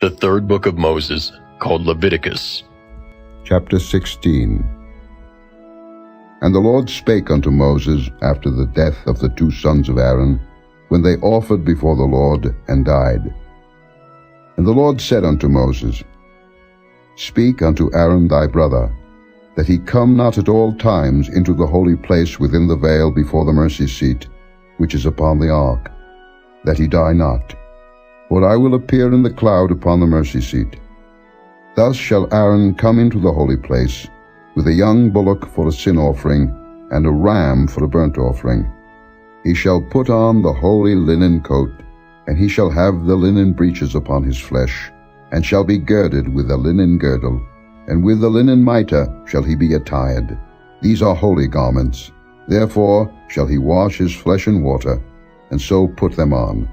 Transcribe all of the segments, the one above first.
The third book of Moses, called Leviticus. Chapter 16. And the Lord spake unto Moses after the death of the two sons of Aaron, when they offered before the Lord and died. And the Lord said unto Moses, Speak unto Aaron thy brother, that he come not at all times into the holy place within the veil before the mercy seat, which is upon the ark, that he die not. For I will appear in the cloud upon the mercy seat. Thus shall Aaron come into the holy place, with a young bullock for a sin offering, and a ram for a burnt offering. He shall put on the holy linen coat, and he shall have the linen breeches upon his flesh, and shall be girded with a linen girdle, and with the linen mitre shall he be attired. These are holy garments. Therefore shall he wash his flesh in water, and so put them on.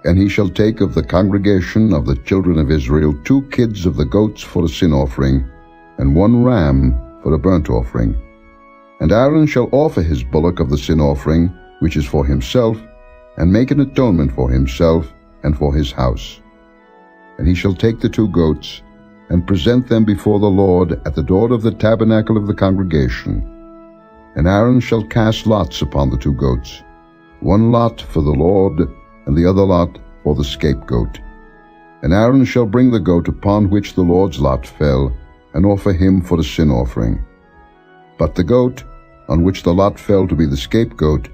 And he shall take of the congregation of the children of Israel 2 kids of the goats for a sin offering, and 1 ram for a burnt offering. And Aaron shall offer his bullock of the sin offering, which is for himself, and make an atonement for himself and for his house. And he shall take the 2 goats, and present them before the Lord at the door of the tabernacle of the congregation. And Aaron shall cast lots upon the 2 goats, 1 lot for the Lord, and the other lot for the scapegoat. And Aaron shall bring the goat upon which the Lord's lot fell, and offer him for a sin offering. But the goat, on which the lot fell to be the scapegoat,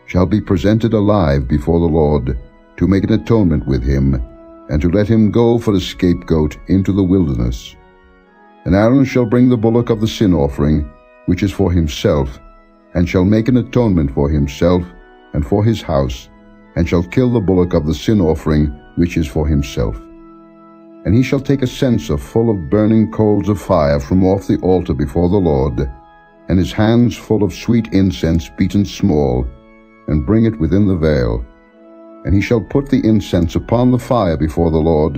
shall be presented alive before the Lord, to make an atonement with him, and to let him go for a scapegoat into the wilderness. And Aaron shall bring the bullock of the sin offering, which is for himself, and shall make an atonement for himself and for his house, and shall kill the bullock of the sin offering, which is for himself. And he shall take a censer full of burning coals of fire from off the altar before the Lord, and his hands full of sweet incense beaten small, and bring it within the veil. And he shall put the incense upon the fire before the Lord,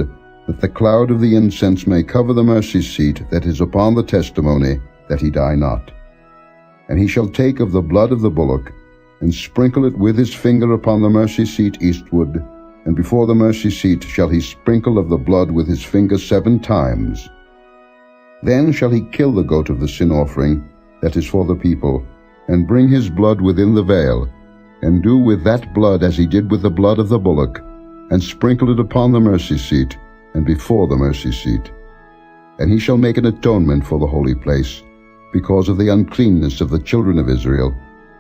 that the cloud of the incense may cover the mercy seat that is upon the testimony, that he die not. And he shall take of the blood of the bullock, and sprinkle it with his finger upon the mercy seat eastward, and before the mercy seat shall he sprinkle of the blood with his finger 7 times. Then shall he kill the goat of the sin offering, that is for the people, and bring his blood within the veil, and do with that blood as he did with the blood of the bullock, and sprinkle it upon the mercy seat, and before the mercy seat. And he shall make an atonement for the holy place, because of the uncleanness of the children of Israel,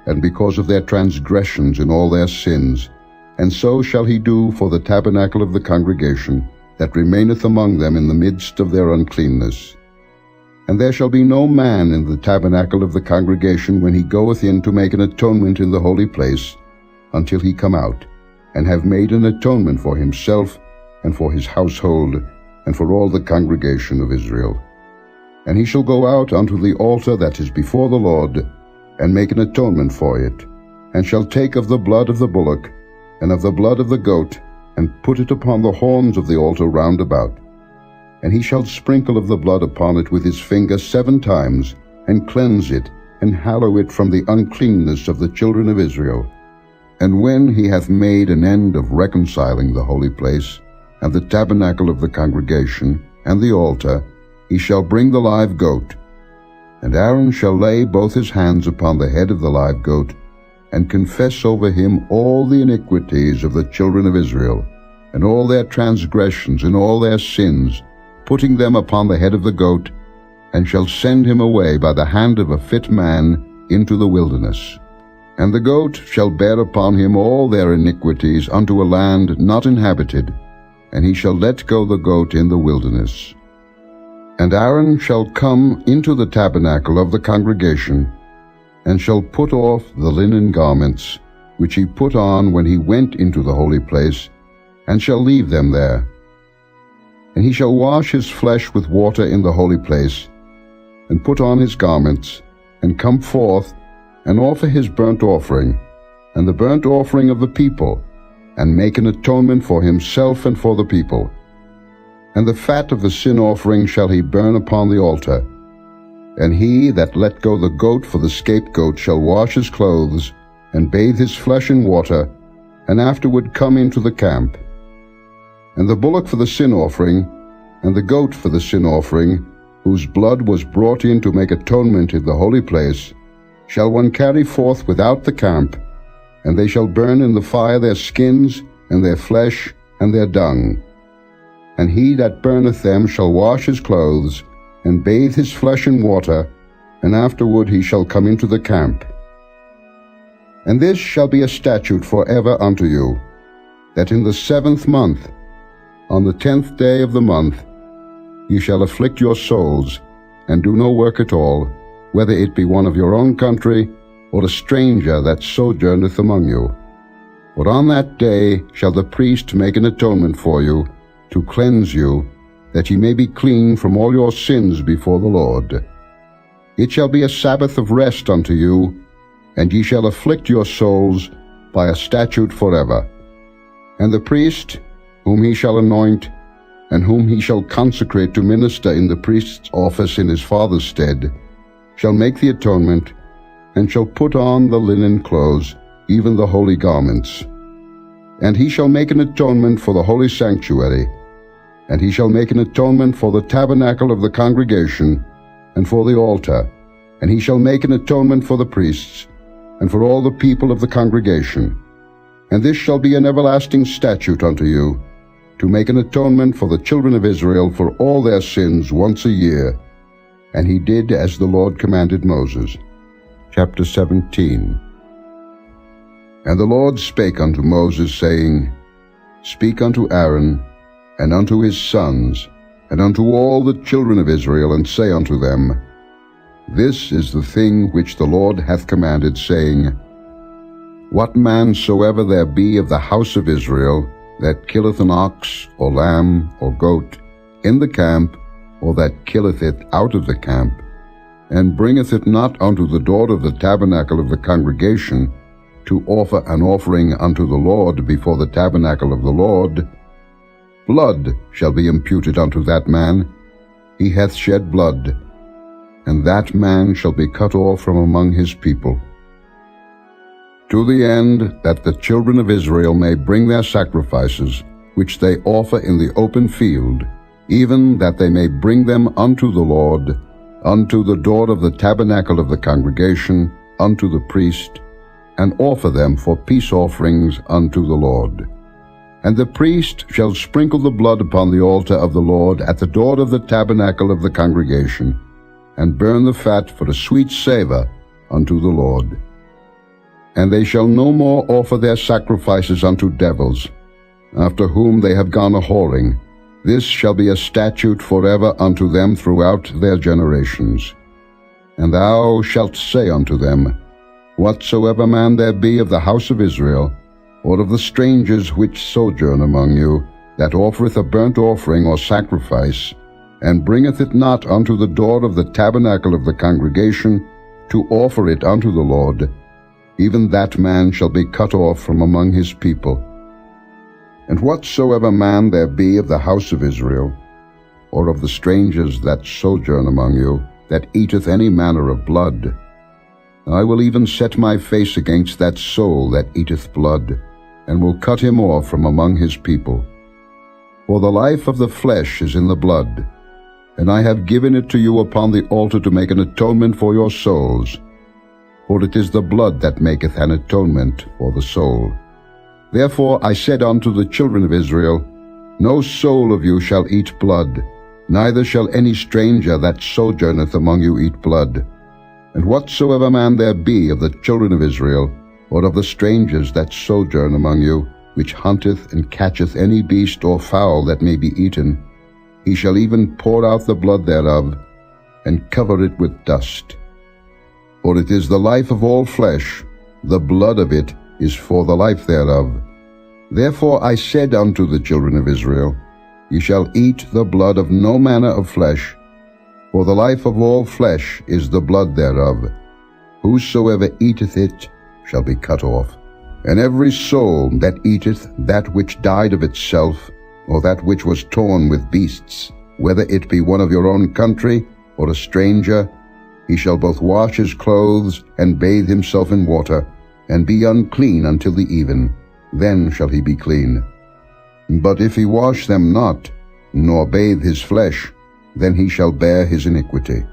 and because of their transgressions in all their sins. And so shall he do for the tabernacle of the congregation, that remaineth among them in the midst of their uncleanness. And there shall be no man in the tabernacle of the congregation when he goeth in to make an atonement in the holy place, until he come out, and have made an atonement for himself, and for his household, and for all the congregation of Israel. And he shall go out unto the altar that is before the Lord, and make an atonement for it, and shall take of the blood of the bullock, and of the blood of the goat, and put it upon the horns of the altar round about. And he shall sprinkle of the blood upon it with his finger 7 times, and cleanse it, and hallow it from the uncleanness of the children of Israel. And when he hath made an end of reconciling the holy place, and the tabernacle of the congregation, and the altar, he shall bring the live goat. And Aaron shall lay both his hands upon the head of the live goat, and confess over him all the iniquities of the children of Israel, and all their transgressions and all their sins, putting them upon the head of the goat, and shall send him away by the hand of a fit man into the wilderness. And the goat shall bear upon him all their iniquities unto a land not inhabited, and he shall let go the goat in the wilderness. And Aaron shall come into the tabernacle of the congregation, and shall put off the linen garments, which he put on when he went into the holy place, and shall leave them there. And he shall wash his flesh with water in the holy place, and put on his garments, and come forth, and offer his burnt offering, and the burnt offering of the people, and make an atonement for himself and for the people. And the fat of the sin offering shall he burn upon the altar. And he that let go the goat for the scapegoat shall wash his clothes, and bathe his flesh in water, and afterward come into the camp. And the bullock for the sin offering, and the goat for the sin offering, whose blood was brought in to make atonement in the holy place, shall one carry forth without the camp, and they shall burn in the fire their skins, and their flesh, and their dung. And he that burneth them shall wash his clothes, and bathe his flesh in water, and afterward he shall come into the camp. And this shall be a statute forever unto you, that in the 7th month, on the 10th day of the month, ye shall afflict your souls, and do no work at all, whether it be one of your own country, or a stranger that sojourneth among you. For on that day shall the priest make an atonement for you, to cleanse you, that ye may be clean from all your sins before the Lord. It shall be a Sabbath of rest unto you, and ye shall afflict your souls by a statute forever. And the priest, whom he shall anoint, and whom he shall consecrate to minister in the priest's office in his father's stead, shall make the atonement, and shall put on the linen clothes, even the holy garments. And he shall make an atonement for the holy sanctuary, and he shall make an atonement for the tabernacle of the congregation, and for the altar, and he shall make an atonement for the priests, and for all the people of the congregation. And this shall be an everlasting statute unto you, to make an atonement for the children of Israel for all their sins once a year. And he did as the Lord commanded Moses. Chapter 17. And the Lord spake unto Moses, saying, Speak unto Aaron, and unto his sons, and unto all the children of Israel, and say unto them, This is the thing which the Lord hath commanded, saying, What man soever there be of the house of Israel, that killeth an ox, or lamb, or goat, in the camp, or that killeth it out of the camp, and bringeth it not unto the door of the tabernacle of the congregation, to offer an offering unto the Lord before the tabernacle of the Lord, blood shall be imputed unto that man. He hath shed blood, and that man shall be cut off from among his people. To the end that the children of Israel may bring their sacrifices, which they offer in the open field, even that they may bring them unto the Lord, unto the door of the tabernacle of the congregation, unto the priest, and offer them for peace offerings unto the Lord. And the priest shall sprinkle the blood upon the altar of the Lord at the door of the tabernacle of the congregation, and burn the fat for a sweet savour unto the Lord. And they shall no more offer their sacrifices unto devils, after whom they have gone a-whoring. This shall be a statute forever unto them throughout their generations. And thou shalt say unto them, Whatsoever man there be of the house of Israel, or of the strangers which sojourn among you, that offereth a burnt offering or sacrifice, and bringeth it not unto the door of the tabernacle of the congregation, to offer it unto the Lord, even that man shall be cut off from among his people. And whatsoever man there be of the house of Israel, or of the strangers that sojourn among you, that eateth any manner of blood, I will even set my face against that soul that eateth blood, and will cut him off from among his people. For the life of the flesh is in the blood, and I have given it to you upon the altar to make an atonement for your souls. For it is the blood that maketh an atonement for the soul. Therefore I said unto the children of Israel, No soul of you shall eat blood, neither shall any stranger that sojourneth among you eat blood. And whatsoever man there be of the children of Israel, or of the strangers that sojourn among you, which hunteth and catcheth any beast or fowl that may be eaten, he shall even pour out the blood thereof, and cover it with dust. For it is the life of all flesh, the blood of it is for the life thereof. Therefore I said unto the children of Israel, Ye shall eat the blood of no manner of flesh, for the life of all flesh is the blood thereof. Whosoever eateth it shall be cut off. And every soul that eateth that which died of itself, or that which was torn with beasts, whether it be one of your own country, or a stranger, he shall both wash his clothes, and bathe himself in water, and be unclean until the even. Then shall he be clean. But if he wash them not, nor bathe his flesh, then he shall bear his iniquity.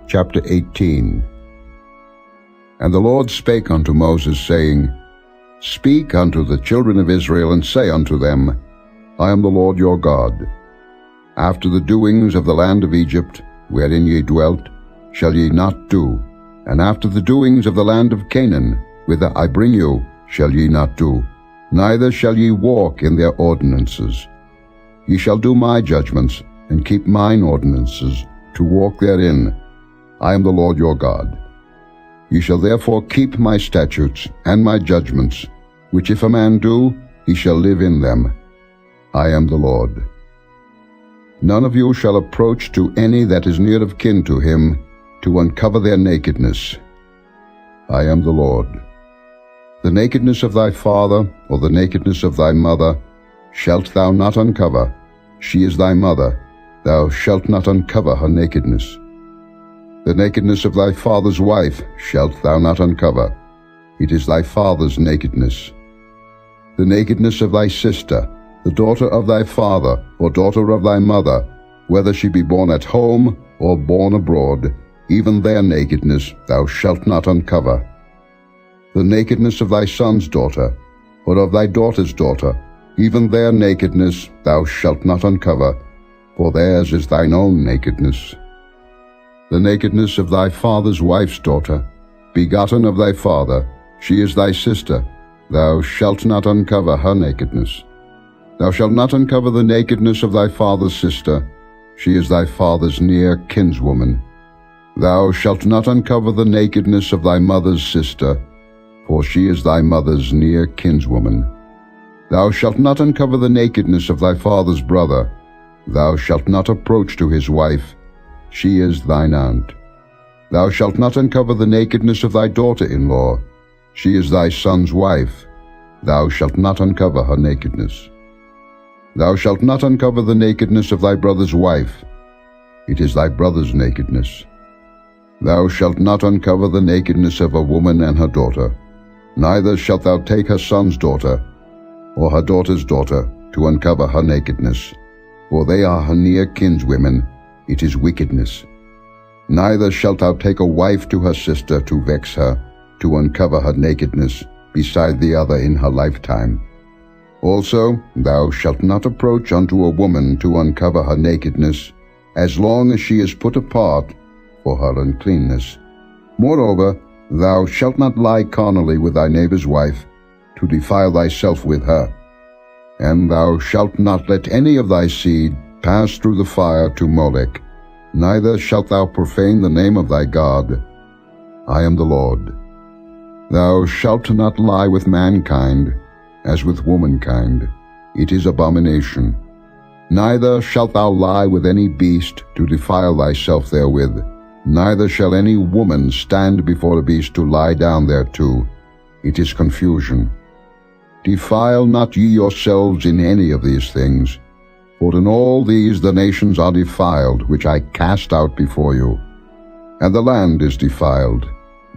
Chapter 18. And the Lord spake unto Moses, saying, Speak unto the children of Israel, and say unto them, I am the Lord your God. After the doings of the land of Egypt, wherein ye dwelt, shall ye not do, and after the doings of the land of Canaan, whither I bring you, shall ye not do, neither shall ye walk in their ordinances. Ye shall do my judgments, and keep mine ordinances, to walk therein. I am the Lord your God. Ye shall therefore keep my statutes and my judgments, which if a man do, he shall live in them. I am the Lord. None of you shall approach to any that is near of kin to him, to uncover their nakedness. I am the Lord. The nakedness of thy father, or the nakedness of thy mother, shalt thou not uncover. She is thy mother. Thou shalt not uncover her nakedness. The nakedness of thy father's wife shalt thou not uncover. It is thy father's nakedness. The nakedness of thy sister, the daughter of thy father, or daughter of thy mother, whether she be born at home or born abroad, even their nakedness thou shalt not uncover. The nakedness of thy son's daughter, or of thy daughter's daughter, even their nakedness thou shalt not uncover, for theirs is thine own nakedness. The nakedness of thy father's wife's daughter, begotten of thy father, she is thy sister, thou shalt not uncover her nakedness. Thou shalt not uncover the nakedness of thy father's sister, she is thy father's near kinswoman. Thou shalt not uncover the nakedness of thy mother's sister, for she is thy mother's near kinswoman. Thou shalt not uncover the nakedness of thy father's brother. Thou shalt not approach to his wife, she is thine aunt. Thou shalt not uncover the nakedness of thy daughter-in-law, she is thy son's wife. Thou shalt not uncover her nakedness. Thou shalt not uncover the nakedness of thy brother's wife, it is thy brother's nakedness. Thou shalt not uncover the nakedness of a woman and her daughter, neither shalt thou take her son's daughter, or her daughter's daughter, to uncover her nakedness, for they are her near kinswomen, it is wickedness. Neither shalt thou take a wife to her sister to vex her, to uncover her nakedness, beside the other in her lifetime. Also thou shalt not approach unto a woman to uncover her nakedness, as long as she is put apart for her uncleanness. Moreover, thou shalt not lie carnally with thy neighbor's wife, to defile thyself with her. And thou shalt not let any of thy seed pass through the fire to Molech, neither shalt thou profane the name of thy God. I am the Lord. Thou shalt not lie with mankind, as with womankind. It is abomination. Neither shalt thou lie with any beast to defile thyself therewith, neither shall any woman stand before a beast to lie down thereto. It is confusion. Defile not ye yourselves in any of these things, for in all these the nations are defiled, which I cast out before you. And the land is defiled.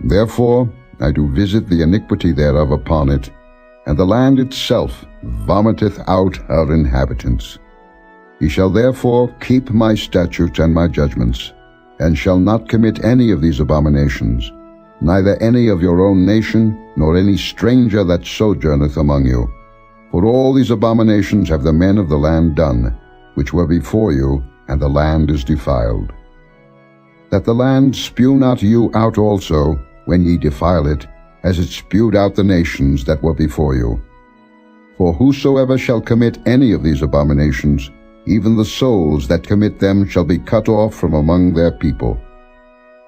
Therefore I do visit the iniquity thereof upon it, and the land itself vomiteth out her inhabitants. Ye shall therefore keep my statutes and my judgments, and shall not commit any of these abominations, neither any of your own nation, nor any stranger that sojourneth among you. For all these abominations have the men of the land done, which were before you, and the land is defiled. That the land spew not you out also, when ye defile it, as it spewed out the nations that were before you. For whosoever shall commit any of these abominations, even the souls that commit them shall be cut off from among their people.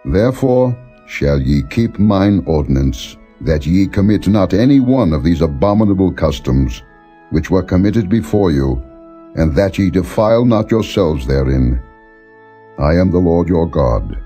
Therefore shall ye keep mine ordinance, that ye commit not any one of these abominable customs, which were committed before you, and that ye defile not yourselves therein. I am the Lord your God.